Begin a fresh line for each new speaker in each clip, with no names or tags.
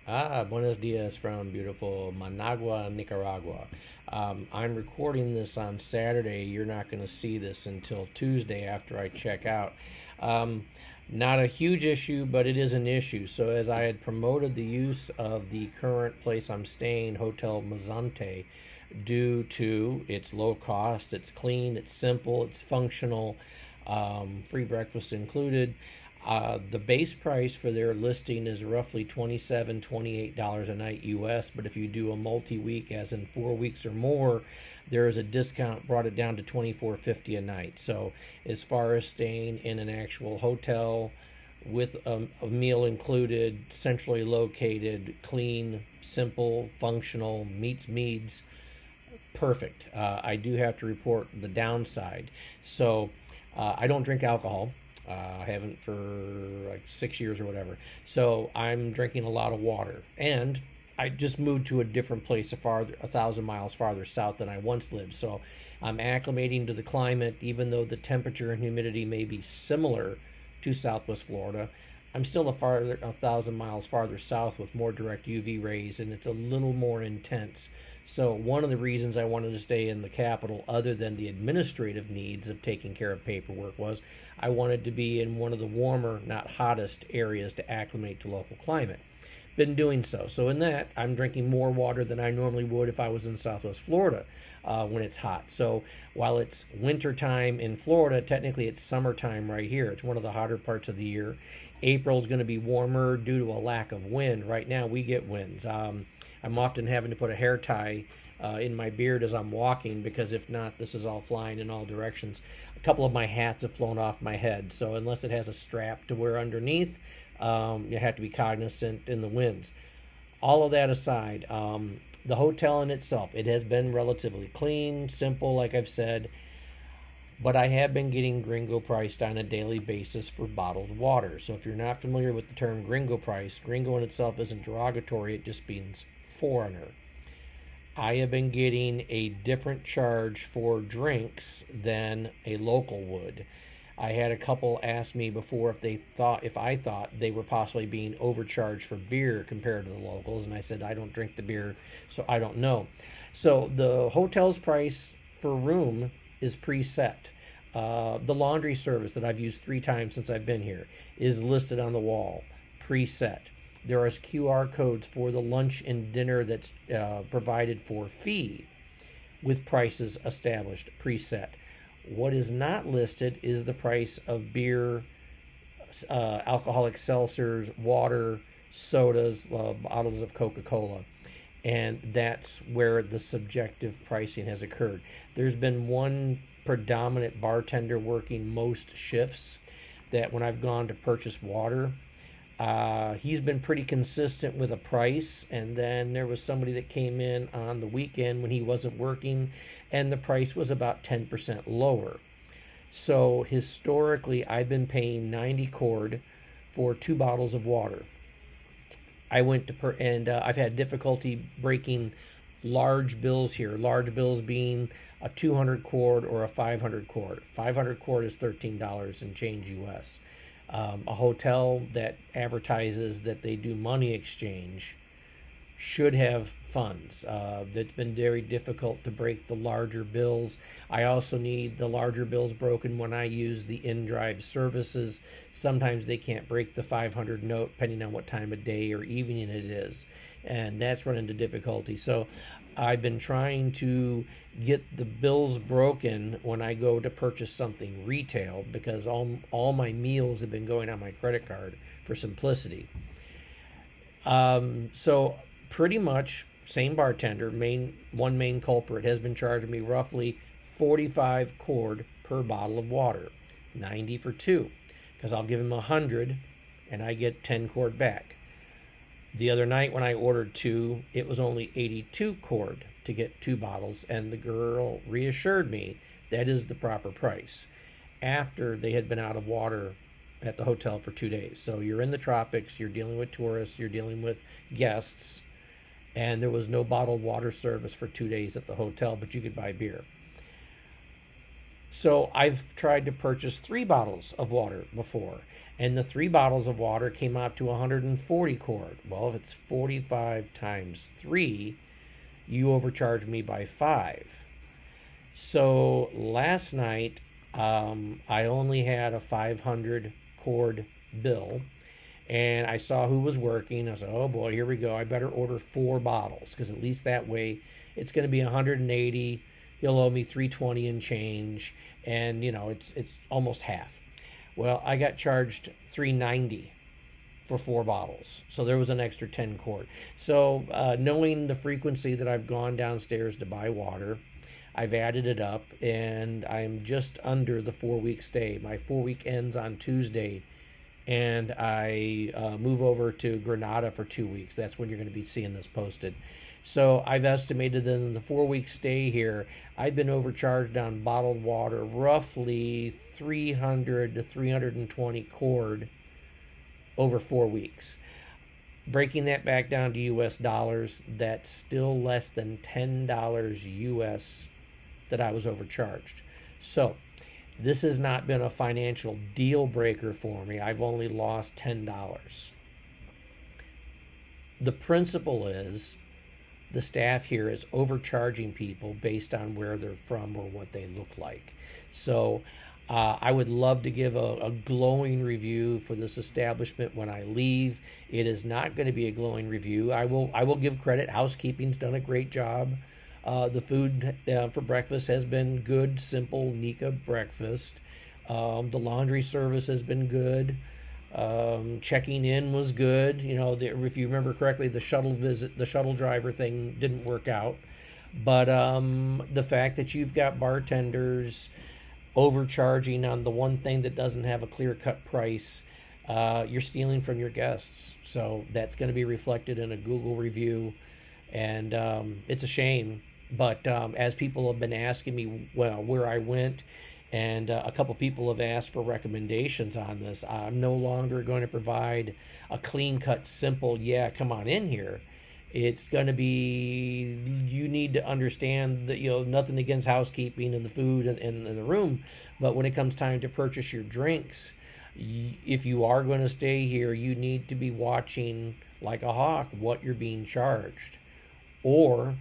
Buenos dias from beautiful Managua, Nicaragua. I'm recording this on Saturday. You're not going to see this until Tuesday after I check out. Um, Not a huge issue, but it is an issue. So, as I had promoted the use of the current place I'm staying, Hotel Mozonte, due to its low cost, it's clean, it's simple, it's functional, free breakfast included. The base price for their listing is roughly $27, $28 a night US, but if you do a multi-week, as in 4 weeks or more, there is a discount brought it down to $24.50 a night. So as far as staying in an actual hotel with a meal included, centrally located, clean, simple, functional, meets needs, perfect. I do have to report the downside. So I don't drink alcohol. I haven't for like 6 years or whatever. So I'm drinking a lot of water. And I just moved to a different place, 1,000 miles farther south than I once lived. So I'm acclimating to the climate, even though the temperature and humidity may be similar to Southwest Florida. I'm still 1,000 miles farther south with more direct UV rays, and it's a little more intense. So one of the reasons I wanted to stay in the capital, other than the administrative needs of taking care of paperwork, was I wanted to be in one of the warmer, not hottest areas to acclimate to local climate. Been doing so. So in that, I'm drinking more water than I normally would if I was in Southwest Florida when it's hot. So while it's winter time in Florida, technically it's summertime right here. It's one of the hotter parts of the year. April is going to be warmer due to a lack of wind. Right now we get winds. I'm often having to put a hair tie in my beard as I'm walking, because if not, this is all flying in all directions. A couple of my hats have flown off my head, so unless it has a strap to wear underneath, you have to be cognizant in the winds. All of that aside, the hotel in itself, it has been relatively clean, simple, like I've said, but I have been getting gringo priced on a daily basis for bottled water. So if you're not familiar with the term gringo price, gringo in itself isn't derogatory, it just means foreigner. I have been getting a different charge for drinks than a local would. I had a couple ask me before if I thought they were possibly being overcharged for beer compared to the locals, and I said I don't drink the beer, so I don't know. So the hotel's price for room is preset. The laundry service that I've used 3 times since I've been here is listed on the wall, preset. There are QR codes for the lunch and dinner that's provided for fee, with prices established, preset. What is not listed is the price of beer, alcoholic seltzers, water, sodas, bottles of Coca-Cola. And that's where the subjective pricing has occurred. There's been one predominant bartender working most shifts that when I've gone to purchase water, he's been pretty consistent with a price, and then there was somebody that came in on the weekend when he wasn't working, and the price was about 10% lower. So historically, I've been paying 90 cord for 2 bottles of water. I went to and I've had difficulty breaking large bills here. Large bills being a 200 cord or a 500 cord. 500 cord is $13 and change US. A hotel that advertises that they do money exchange should have funds. It's been very difficult to break the larger bills. I also need the larger bills broken when I use the in-drive services. Sometimes they can't break the 500 note depending on what time of day or evening it is, and that's run into difficulty. So I've been trying to get the bills broken when I go to purchase something retail, because all my meals have been going on my credit card for simplicity. So pretty much same bartender, main culprit, has been charging me roughly 45 cord per bottle of water, 90 for 2, because I'll give him 100 and I get 10 cord back. The other night when I ordered 2, it was only 82 cord to get 2 bottles, and the girl reassured me that is the proper price after they had been out of water at the hotel for 2 days. So you're in the tropics, you're dealing with tourists, you're dealing with guests, and there was no bottled water service for 2 days at the hotel, but you could buy beer. So I've tried to purchase 3 bottles of water before, and the 3 bottles of water came out to 140 cord. Well, if it's 45 times 3, you overcharged me by 5. So last night, I only had a 500 cord bill, and I saw who was working. I said, "Oh boy, here we go. I better order 4 bottles because at least that way it's going to be 180. He'll owe me 320 and change, and it's almost half." Well, I got charged 390 for 4 bottles, so there was an extra 10 cord. So knowing the frequency that I've gone downstairs to buy water, I've added it up, and I'm just under the 4-week stay. My 4-week ends on Tuesday, and I move over to Granada for 2 weeks. That's when you're going to be seeing this posted. So I've estimated that in the 4-week stay here, I've been overcharged on bottled water roughly 300 to 320 cord over 4 weeks. Breaking that back down to US dollars, that's still less than $10 US that I was overcharged. So this has not been a financial deal breaker for me. I've only lost $10. The principle is the staff here is overcharging people based on where they're from or what they look like. So I would love to give a glowing review for this establishment when I leave. It is not going to be a glowing review. I will give credit. Housekeeping's done a great job. The food for breakfast has been good, simple Nika breakfast. The laundry service has been good. Checking in was good. If you remember correctly, the shuttle driver thing didn't work out. But the fact that you've got bartenders overcharging on the one thing that doesn't have a clear-cut price, you're stealing from your guests. So that's going to be reflected in a Google review, and it's a shame. But as people have been asking me, where I went, and a couple people have asked for recommendations on this, I'm no longer going to provide a clean-cut, simple, come on in here. It's going to be, you need to understand that, nothing against housekeeping and the food and the room, but when it comes time to purchase your drinks, if you are going to stay here, you need to be watching like a hawk what you're being charged. Or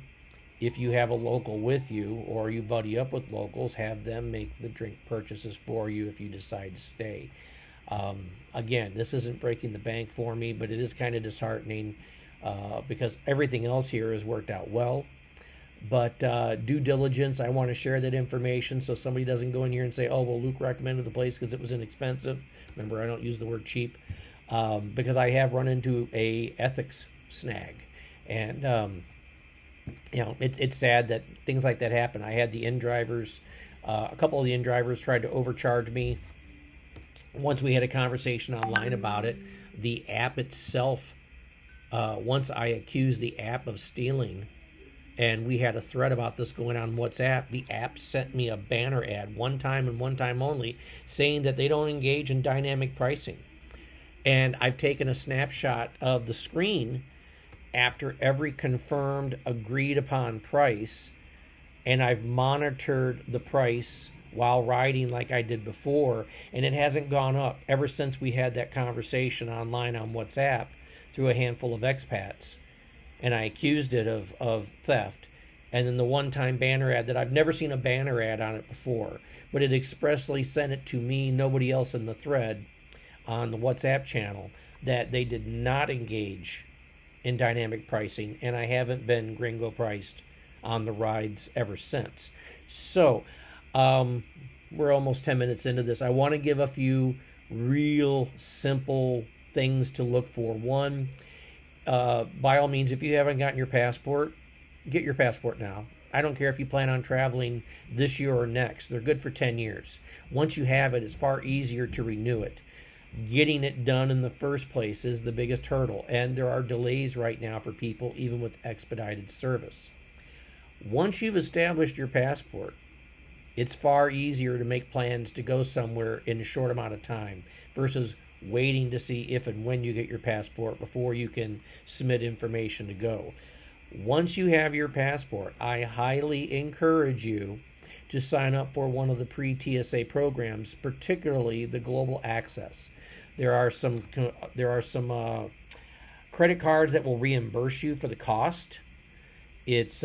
if you have a local with you or you buddy up with locals, have them make the drink purchases for you if you decide to stay. Again, this isn't breaking the bank for me, but it is kind of disheartening because everything else here has worked out well. But due diligence, I want to share that information so somebody doesn't go in here and say, "Oh, well, Luke recommended the place because it was inexpensive." Remember, I don't use the word cheap because I have run into a ethics snag. And it's sad that things like that happen. I had the in-drivers, a couple of the in-drivers tried to overcharge me. Once we had a conversation online about it, the app itself, once I accused the app of stealing, and we had a thread about this going on WhatsApp, the app sent me a banner ad one time and one time only saying that they don't engage in dynamic pricing. And I've taken a snapshot of the screen after every confirmed, agreed upon price, and I've monitored the price while riding like I did before, and it hasn't gone up ever since we had that conversation online on WhatsApp through a handful of expats, and I accused it of theft. And then the one-time banner ad that I've never seen a banner ad on it before, but it expressly sent it to me, nobody else in the thread on the WhatsApp channel, that they did not engage in dynamic pricing, and I haven't been gringo priced on the rides ever since. So we're almost 10 minutes into this. I want to give a few real simple things to look for. One, by all means, if you haven't gotten your passport, get your passport now. I don't care if you plan on traveling this year or next. They're good for 10 years. Once you have it, it's far easier to renew it. Getting it done in the first place is the biggest hurdle, and there are delays right now for people even with expedited service. Once you've established your passport, it's far easier to make plans to go somewhere in a short amount of time versus waiting to see if and when you get your passport before you can submit information to go. Once you have your passport, I highly encourage you to sign up for one of the pre-TSA programs, particularly the Global Access. There are some credit cards that will reimburse you for the cost. It's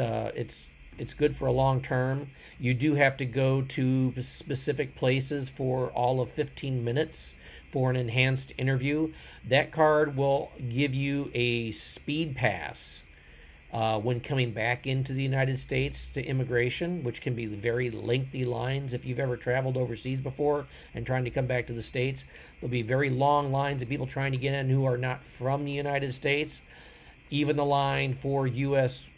good for a long term. You do have to go to specific places for all of 15 minutes for an enhanced interview. That card will give you a speed pass when coming back into the United States to immigration, which can be very lengthy lines. If you've ever traveled overseas before and trying to come back to the States, there'll be very long lines of people trying to get in who are not from the United States. Even the line for U.S.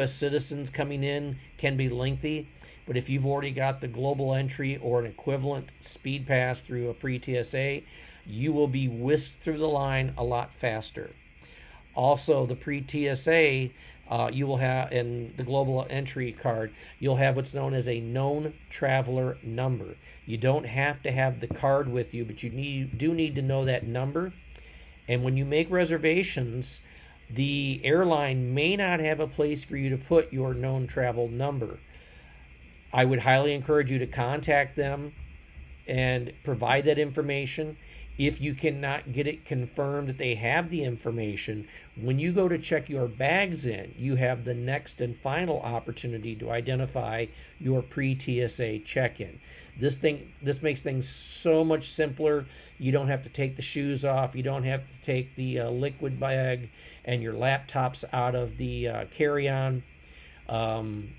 Citizens coming in can be lengthy. But if you've already got the global entry or an equivalent speed pass through a pre-TSA, you will be whisked through the line a lot faster. Also, the pre-TSA, you will have, in the global entry card, you'll have what's known as a known traveler number. You don't have to have the card with you, but you do need to know that number. And when you make reservations, the airline may not have a place for you to put your known travel number. I would highly encourage you to contact them and provide that information. If you cannot get it confirmed that they have the information, when you go to check your bags in, you have the next and final opportunity to identify your pre-TSA check-in. This makes things so much simpler. You don't have to take the shoes off. You don't have to take the liquid bag and your laptops out of the carry-on.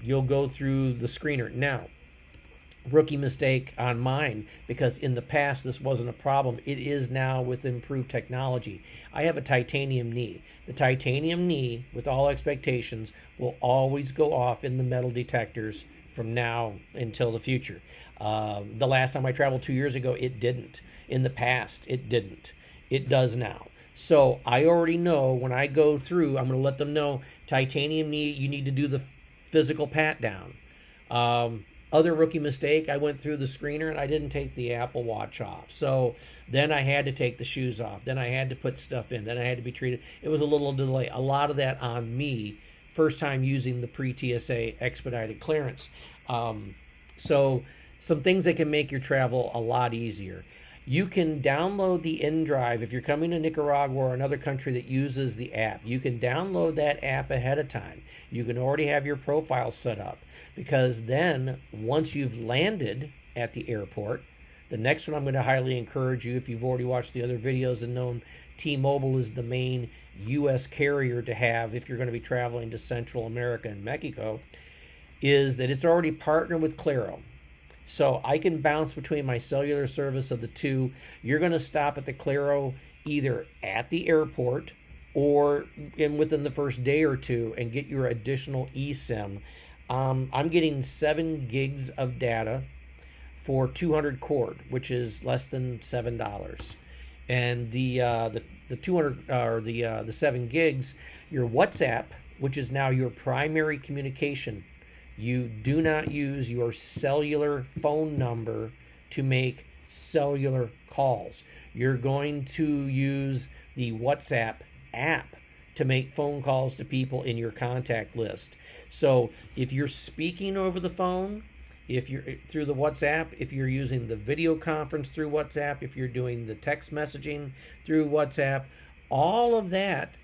You'll go through the screener. Now, rookie mistake on mine, because in the past this wasn't a problem. It is now with improved technology. I have a titanium knee. The titanium knee, with all expectations, will always go off in the metal detectors from now until the future. The last time I traveled 2 years ago, it didn't. In the past, it didn't. It does now. So I already know when I go through, I'm going to let them know, titanium knee, you need to do the physical pat down. Other rookie mistake, I went through the screener and I didn't take the Apple Watch off. So then I had to take the shoes off. Then I had to put stuff in. Then I had to be treated. It was a little delay. A lot of that on me, first time using the pre-TSA expedited clearance. So some things that can make your travel a lot easier. You can download the InDrive if you're coming to Nicaragua or another country that uses the app. You can download that app ahead of time. You can already have your profile set up, because then once you've landed at the airport, the next one I'm going to highly encourage you, if you've already watched the other videos and known T-Mobile is the main U.S. carrier to have if you're going to be traveling to Central America and Mexico, is that it's already partnered with Claro. So I can bounce between my cellular service of the two. You're going to stop at the Claro either at the airport or within the first day or two and get your additional eSIM. I'm getting 7 gigs of data for 200 cord, which is less than $7. And the 200 or the 7 gigs, your WhatsApp, which is now your primary communication. You do not use your cellular phone number to make cellular calls. You're going to use the WhatsApp app to make phone calls to people in your contact list. So if you're speaking over the phone, if you're through the WhatsApp, if you're using the video conference through WhatsApp, if you're doing the text messaging through WhatsApp, all of that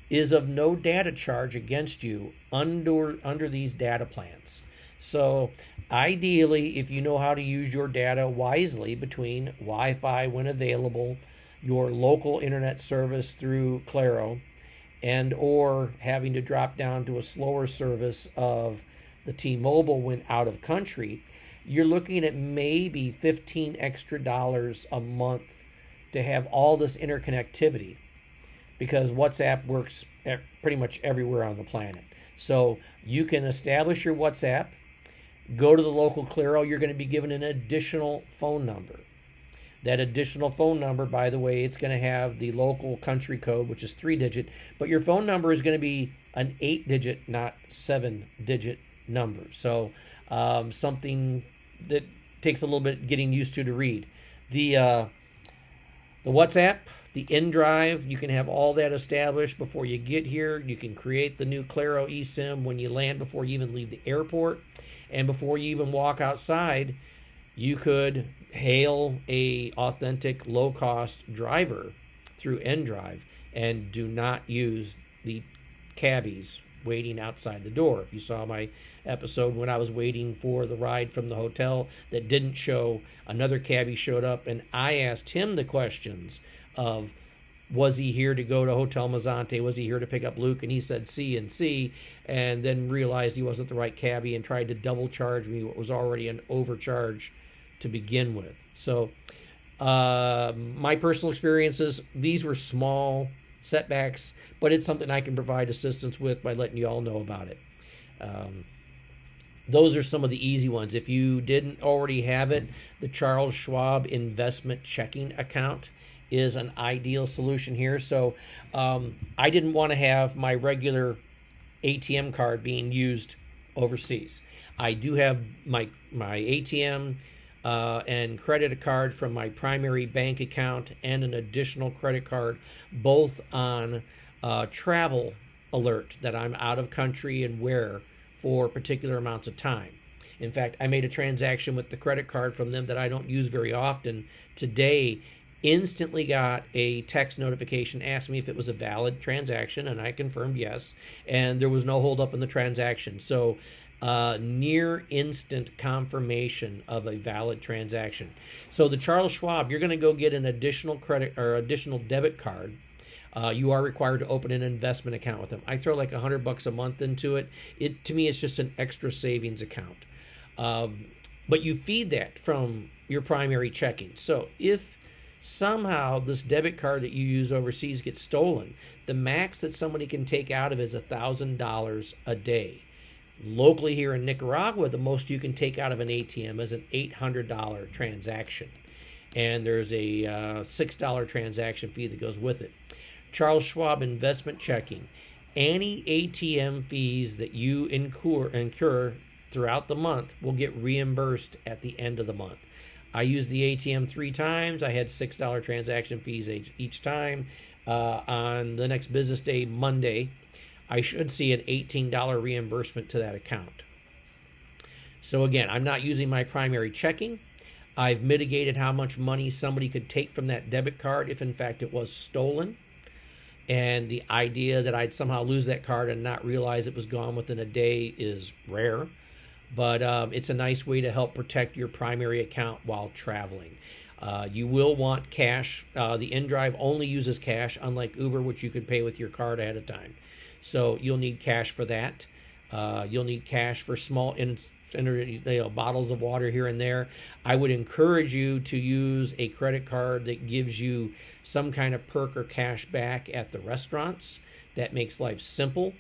is of no data charge against you under these data plans. So ideally, if you know how to use your data wisely between Wi-Fi when available, your local internet service through Claro, and or having to drop down to a slower service of the T-Mobile when out of country, you're looking at maybe $15 extra a month to have all this interconnectivity, because WhatsApp works pretty much everywhere on the planet. So you can establish your WhatsApp, go to the local Claro, you're going to be given an additional phone number. That additional phone number, by the way, it's going to have the local country code, which is 3-digit, but your phone number is going to be an 8-digit, not 7-digit number. So something that takes a little bit getting used to read. The WhatsApp, The in-drive, you can have all that established before you get here. You can create the new Claro eSIM when you land before you even leave the airport. And before you even walk outside, you could hail a authentic low-cost driver through in-drive and do not use the cabbies waiting outside the door. If you saw my episode when I was waiting for the ride from the hotel that didn't show, another cabbie showed up and I asked him the questions of, was he here to go to Hotel Mozonte? Was he here to pick up Luke? And he said C and C, and then realized he wasn't the right cabbie and tried to double charge me what was already an overcharge to begin with. So my personal experiences, these were small setbacks, but it's something I can provide assistance with by letting you all know about it. Those are some of the easy ones. If you didn't already have it, the Charles Schwab investment checking account is an ideal solution here. So I didn't want to have my regular ATM card being used overseas. I do have my ATM and credit card from my primary bank account and an additional credit card, both on travel alert that I'm out of country and where for particular amounts of time. In fact, I made a transaction with the credit card from them that I don't use very often today. Instantly got a text notification, asked me if it was a valid transaction, and I confirmed yes, and there was no holdup in the transaction. So near instant confirmation of a valid transaction. So the Charles Schwab, you're going to go get an additional credit or additional debit card. You are required to open an investment account with them. I throw like $100 a month into it. To me, it's just an extra savings account. But you feed that from your primary checking. So if somehow this debit card that you use overseas gets stolen, the max that somebody can take out of it is $1,000 a day. Locally here in Nicaragua, the most you can take out of an ATM is an $800 transaction. And there's a $6 transaction fee that goes with it. Charles Schwab investment checking. Any ATM fees that you incur throughout the month will get reimbursed at the end of the month. I used the ATM 3 times. I had $6 transaction fees each time. On the next business day, Monday, I should see an $18 reimbursement to that account. So again, I'm not using my primary checking. I've mitigated how much money somebody could take from that debit card if in fact it was stolen. And the idea that I'd somehow lose that card and not realize it was gone within a day is rare. But it's a nice way to help protect your primary account while traveling. You will want cash. The InDrive only uses cash, unlike Uber, which you could pay with your card ahead of time. So you'll need cash for that. You'll need cash for small bottles of water here and there. I would encourage you to use a credit card that gives you some kind of perk or cash back at the restaurants. That makes life simple.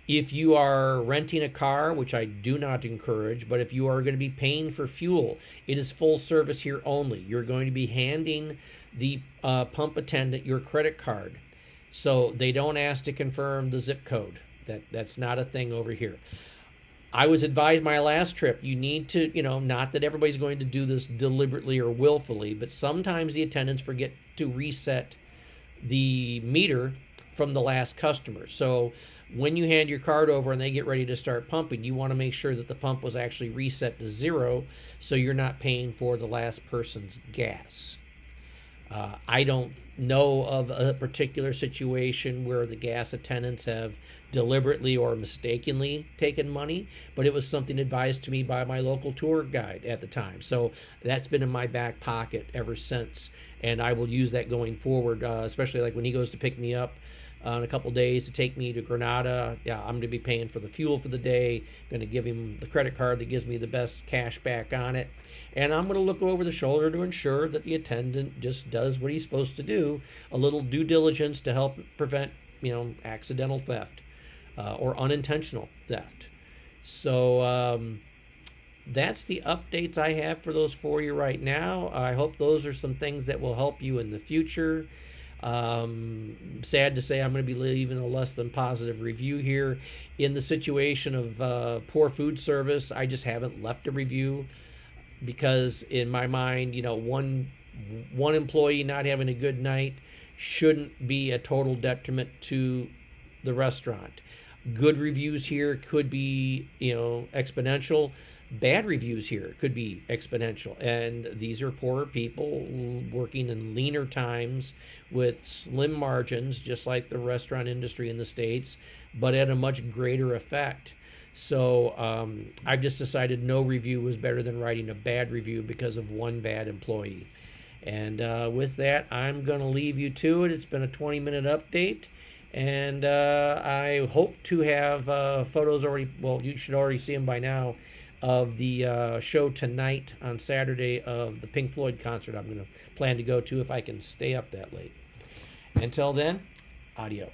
If you are renting a car, which I do not encourage, but if you are going to be paying for fuel, it is full service here only. You're going to be handing the pump attendant your credit card. So they don't ask to confirm the zip code. That's not a thing over here. I was advised my last trip, you need to, not that everybody's going to do this deliberately or willfully, but sometimes the attendants forget to reset the meter from the last customer. So when you hand your card over and they get ready to start pumping, you want to make sure that the pump was actually reset to 0 so you're not paying for the last person's gas. I don't know of a particular situation where the gas attendants have deliberately or mistakenly taken money, but it was something advised to me by my local tour guide at the time. So that's been in my back pocket ever since, and I will use that going forward, especially like when he goes to pick me up in a couple days to take me to Granada. Yeah, I'm going to be paying for the fuel for the day, going to give him the credit card that gives me the best cash back on it. And I'm going to look over the shoulder to ensure that the attendant just does what he's supposed to do, a little due diligence to help prevent, accidental theft or unintentional theft. So that's the updates I have for those for you right now. I hope those are some things that will help you in the future. Sad to say I'm going to be leaving a less than positive review here. In the situation of poor food service, I just haven't left a review because in my mind, one employee not having a good night shouldn't be a total detriment to the restaurant. Good reviews here could be, exponential. Bad reviews here could be exponential. And these are poor people working in leaner times with slim margins, just like the restaurant industry in the States, but at a much greater effect. So I've just decided no review was better than writing a bad review because of one bad employee. And with that, I'm going to leave you to it. It's been a 20-minute update. And I hope to have photos already, well, you should already see them by now, of the show tonight on Saturday of the Pink Floyd concert I'm going to plan to go to if I can stay up that late. Until then, adios.